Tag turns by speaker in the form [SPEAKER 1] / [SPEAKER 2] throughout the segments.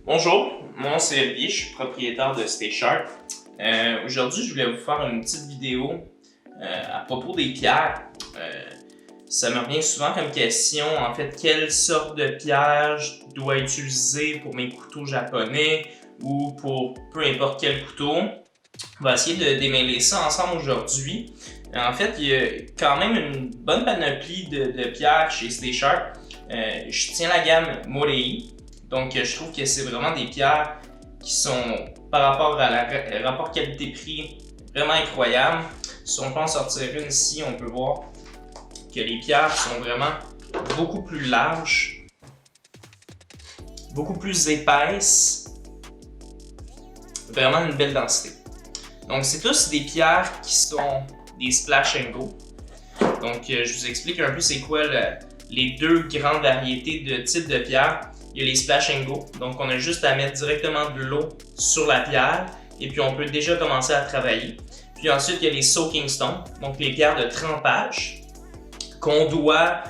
[SPEAKER 1] Bonjour, mon nom c'est Olivier, je suis propriétaire de Stay Sharp. Aujourd'hui, je voulais vous faire une petite vidéo à propos des pierres. Ça me revient souvent comme question, en fait, quelle sorte de pierre je dois utiliser pour mes couteaux japonais ou pour peu importe quel couteau. On va essayer de démêler ça ensemble aujourd'hui. En fait, il y a quand même une bonne panoplie de pierres chez Stay Sharp. Je tiens la gamme Morei. Donc, je trouve que c'est vraiment des pierres qui sont, par rapport à la rapport qualité-prix, vraiment incroyable. Si on peut en sortir une ici, on peut voir que les pierres sont vraiment beaucoup plus larges, beaucoup plus épaisses, vraiment une belle densité. Donc, c'est tous des pierres qui sont des Splash & Go. Donc, je vous explique un peu c'est quoi les deux grandes variétés de types de pierres. Il y a les Splash & Go, donc on a juste à mettre directement de l'eau sur la pierre et puis on peut déjà commencer à travailler. Puis ensuite, il y a les Soaking Stones, donc les pierres de trempage, qu'on doit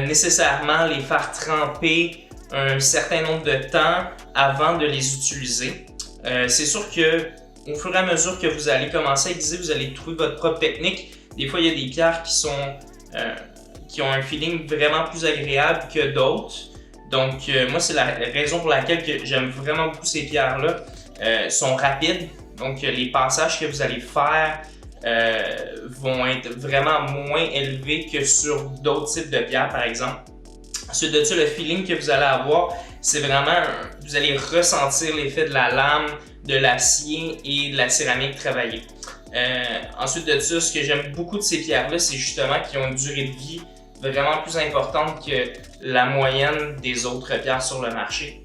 [SPEAKER 1] nécessairement les faire tremper un certain nombre de temps avant de les utiliser. C'est sûr que au fur et à mesure que vous allez commencer à aiguiser, vous allez trouver votre propre technique. Des fois, il y a des pierres qui ont un feeling vraiment plus agréable que d'autres. Donc, moi, c'est la raison pour laquelle j'aime vraiment beaucoup ces pierres-là. Sont rapides, donc les passages que vous allez faire vont être vraiment moins élevés que sur d'autres types de pierres, par exemple. Ensuite de ça, le feeling que vous allez avoir, c'est vraiment, vous allez ressentir l'effet de la lame, de l'acier et de la céramique travaillée. Ensuite de ça, ce que j'aime beaucoup de ces pierres-là, c'est justement qu'ils ont une durée de vie vraiment plus importante que la moyenne des autres pierres sur le marché.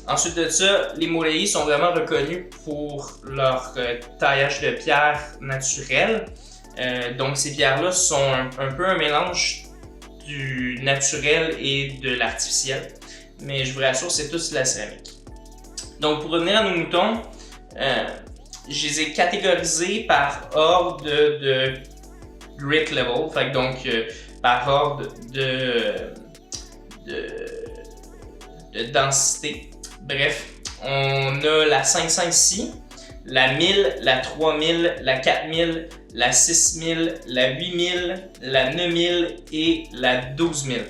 [SPEAKER 1] Ensuite de ça, les Morei sont vraiment reconnus pour leur taillage de pierre naturel. Donc ces pierres-là sont un peu un mélange du naturel et de l'artificiel. Mais je vous rassure, c'est tous de la céramique. Donc pour revenir à nos moutons, je les ai catégorisés par ordre de grit level. Fait que donc par ordre de densité. Bref, on a la 500 ici, la 1000, la 3000, la 4000, la 6000, la 8000, la 9000 et la 12000.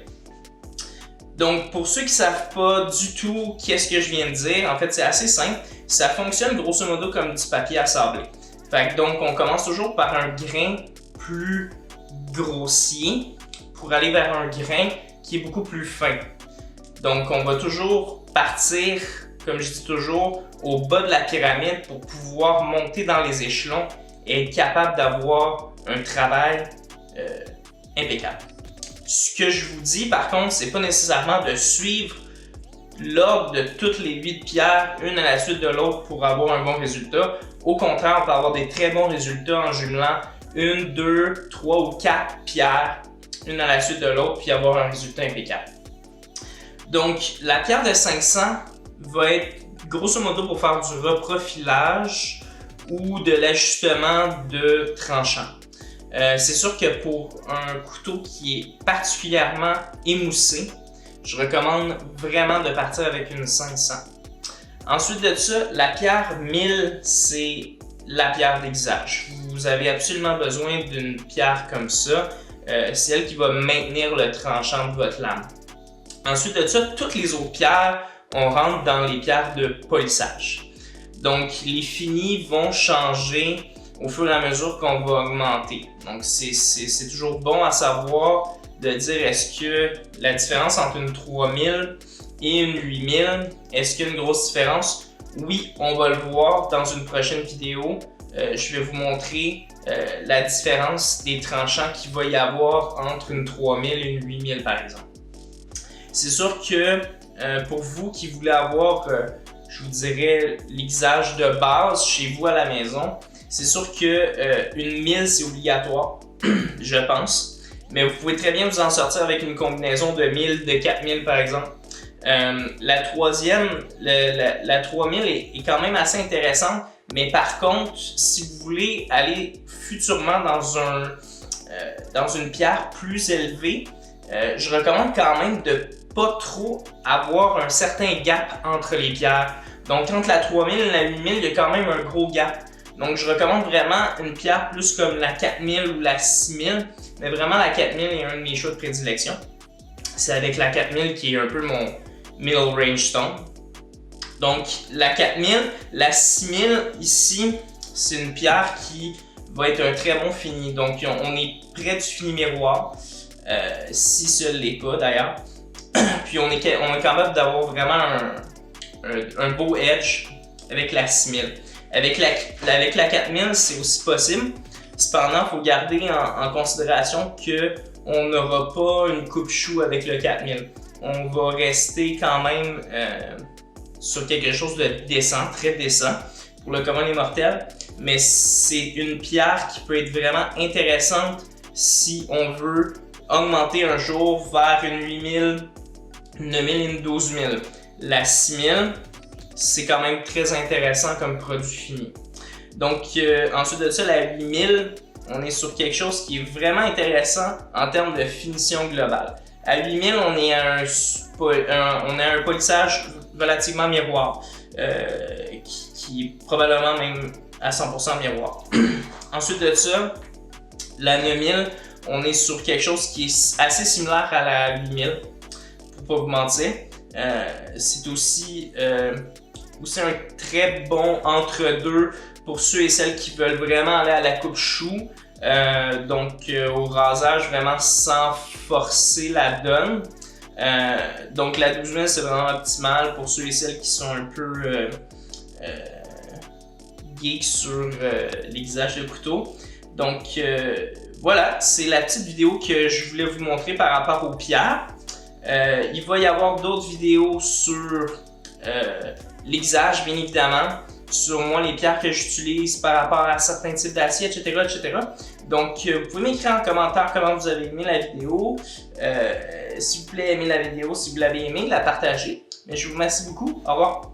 [SPEAKER 1] Donc, pour ceux qui ne savent pas du tout qu'est-ce que je viens de dire, en fait, c'est assez simple. Ça fonctionne grosso modo comme du papier à sabler. Fait que donc, on commence toujours par un grain plus grossier pour aller vers un grain qui est beaucoup plus fin. Donc, on va toujours partir, comme je dis toujours, au bas de la pyramide pour pouvoir monter dans les échelons et être capable d'avoir un travail impeccable. Ce que je vous dis, par contre, c'est pas nécessairement de suivre l'ordre de toutes les 8 pierres, une à la suite de l'autre pour avoir un bon résultat. Au contraire, on peut avoir des très bons résultats en jumelant 1, 2, 3 ou 4 pierres, une à la suite de l'autre, puis avoir un résultat impeccable. Donc, la pierre de 500 va être grosso modo pour faire du reprofilage ou de l'ajustement de tranchant. C'est sûr que pour un couteau qui est particulièrement émoussé, je recommande vraiment de partir avec une 500. Ensuite de ça, la pierre 1000, c'est la pierre d'aiguisage. Vous avez absolument besoin d'une pierre comme ça. C'est elle qui va maintenir le tranchant de votre lame. Ensuite de ça, toutes les autres pierres, on rentre dans les pierres de polissage. Donc, les finis vont changer au fur et à mesure qu'on va augmenter. Donc, c'est toujours bon à savoir de dire est-ce que la différence entre une 3000 et une 8000, est-ce qu'il y a une grosse différence? Oui, on va le voir dans une prochaine vidéo. Je vais vous montrer la différence des tranchants qu'il va y avoir entre une 3000 et une 8000 par exemple. C'est sûr que pour vous qui voulez avoir, je vous dirais, l'aiguisage de base chez vous à la maison, c'est sûr que une 1000 c'est obligatoire, je pense. Mais vous pouvez très bien vous en sortir avec une combinaison de 1000, de 4000 par exemple. La troisième, la 3000 est quand même assez intéressante, mais par contre, si vous voulez aller futurement dans une pierre plus élevée, je recommande quand même de pas trop avoir un certain gap entre les pierres. Donc entre la 3000 et la 8000, il y a quand même un gros gap. Donc je recommande vraiment une pierre plus comme la 4000 ou la 6000, mais vraiment la 4000 est un de mes choix de prédilection. C'est avec la 4000 qui est un peu mon middle range stone. Donc la 4000, la 6000 ici, c'est une pierre qui va être un très bon fini. Donc on est près du fini miroir, si ce l'est pas d'ailleurs. Puis on est capable d'avoir vraiment un beau edge avec la 6000. Avec la 4000, c'est aussi possible. Cependant, il faut garder en considération qu'on n'aura pas une coupe chou avec le 4000. On va rester quand même sur quelque chose de décent, très décent pour le commun des mortels. Mais c'est une pierre qui peut être vraiment intéressante si on veut augmenter un jour vers une 8000, une 9000 et une 12000. La 6000, c'est quand même très intéressant comme produit fini. Donc ensuite de ça, la 8000, on est sur quelque chose qui est vraiment intéressant en termes de finition globale. À 8000, on est à un polissage relativement miroir, qui est probablement même à 100% miroir. Ensuite de ça, la 9000, on est sur quelque chose qui est assez similaire à la 8000, pour pas vous mentir. C'est aussi un très bon entre-deux pour ceux et celles qui veulent vraiment aller à la coupe chou, donc au rasage vraiment sans forcer la donne. Donc la 12000 c'est vraiment optimal pour ceux et celles qui sont un peu geeks sur l'aiguisage de couteau. Donc voilà, c'est la petite vidéo que je voulais vous montrer par rapport aux pierres. Il va y avoir d'autres vidéos sur l'aiguisage, bien évidemment, sur moi, les pierres que j'utilise par rapport à certains types d'acier, etc., etc. Donc, vous pouvez m'écrire en commentaire comment vous avez aimé la vidéo. S'il vous plaît, aimez la vidéo si vous l'avez aimé, la partagez. Mais je vous remercie beaucoup. Au revoir.